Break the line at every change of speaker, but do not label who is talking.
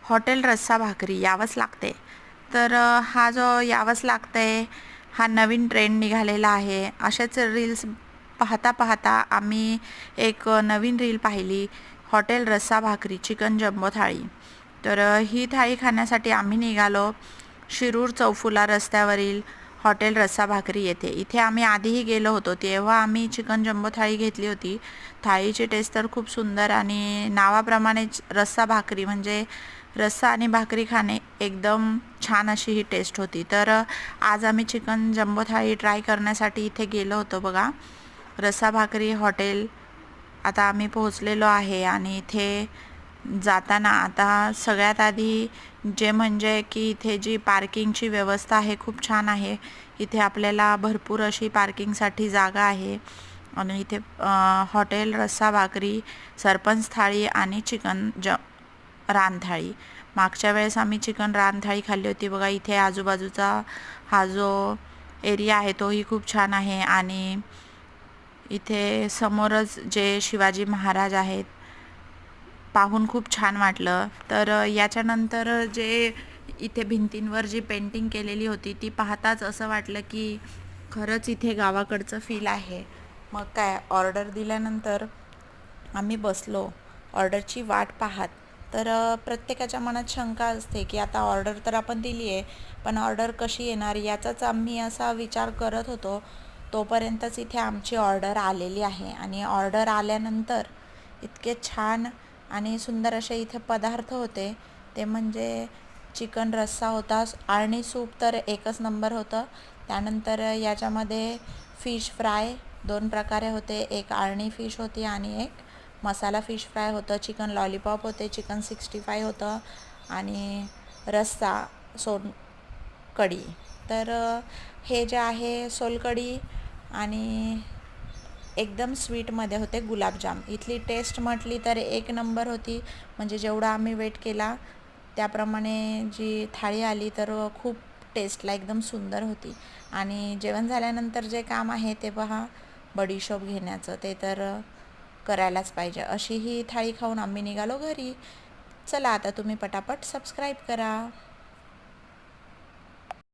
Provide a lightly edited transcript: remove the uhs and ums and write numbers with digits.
Hotel रस्सा भाकरी यावंच लागते. तर हा जो यावंच लागतंय हा नवीन ट्रेंड निघालेला आहे. असेच रील्स पाहता पाहता आम्ही एक नवीन रील पाहिली, हॉटेल रस्सा भाकरी चिकन जम्बो थाळी. तर ही थाळी खाण्यासाठी आम्ही निघालो शिरूर चौफुला रस्त्यावरील हॉटेल रस्सा भाकरी येथे. इथे आम्ही आधीही गेलो होतो, तेव्हा आम्ही चिकन जम्बो थाळी घेतली होती. थाळीची टेस्ट तर खूप सुंदर आणि नावाप्रमाणेच रस्सा भाकरी म्हणजे रस्सा आणि भाकरी खाणे एकदम छान अशी ही टेस्ट होती. तर आज आम्ही चिकन जम्बो थाळी ट्राय करण्यासाठी इथे गेलो होतो बघा, रस्सा भाकरी हॉटेल. आता आम्ही पोहोचलेलो आहे आणि इथे जाताना आता सगळ्यात आधी जे म्हणजे की इथे जी पार्किंगची व्यवस्था आहे खूप छान आहे. इथे आपल्याला भरपूर अशी पार्किंगसाठी जागा आहे आणि इथे हॉटेल रस्सा भाकरी, सरपंच थाळी आणि चिकन रानथाळी. मागच्या वेळेस आम्ही चिकन रानथाळी खाल्ली होती बघा. इथे आजूबाजूचा हा जो एरिया आहे तोही खूप छान आहे आणि इथे समोरच जे शिवाजी महाराज आहेत पाहून खूप छान वाटलं. तर याच्यानंतर जे इथे भिंतींवर जी पेंटिंग केलेली होती ती पाहताच असं वाटलं की खरंच इथे गावाकडचं फील आहे. मग काय ऑर्डर दिल्यानंतर आम्ही बसलो ऑर्डरची वाट पाहत. तर प्रत्येकाच्या मनात शंका असते की आता ऑर्डर तर आपण दिली आहे, पण ऑर्डर कशी येणार याचाच आम्ही असा विचार करत होतो. तोपर्यंतच इथे आमची ऑर्डर आलेली आहे आणि ऑर्डर आल्यानंतर इतके छान आणि सुंदर असे इथे पदार्थ होते. ते म्हणजे चिकन रस्सा होता, आळणी सूप तर एकच नंबर होतं. त्यानंतर याच्यामध्ये फिश फ्राय 2 प्रकारे होते, एक आळणी फिश होती आणि एक मसाला फिश फ्राय होतं. चिकन लॉलीपॉप होते, चिकन 65 होतं आणि रस्सा सोलकढी. तर हे जे आहे सोलकढी आणि एकदम स्वीटमध्ये होते गुलाबजाम. इथली टेस्ट म्हटली तर एक नंबर होती. म्हणजे जेवढा आम्ही वेट केला त्याप्रमाणे जी थाळी आली तर खूप टेस्टला एकदम सुंदर होती. आणि जेवण झाल्यानंतर जे काम आहे ते पहा, बडीशोप घेण्याचं, ते तर करायलाच पाहिजे. अशी ही थाळी खाऊन आम्ही निघालो घरी. चला आता तुम्ही पटापट सबस्क्राईब करा.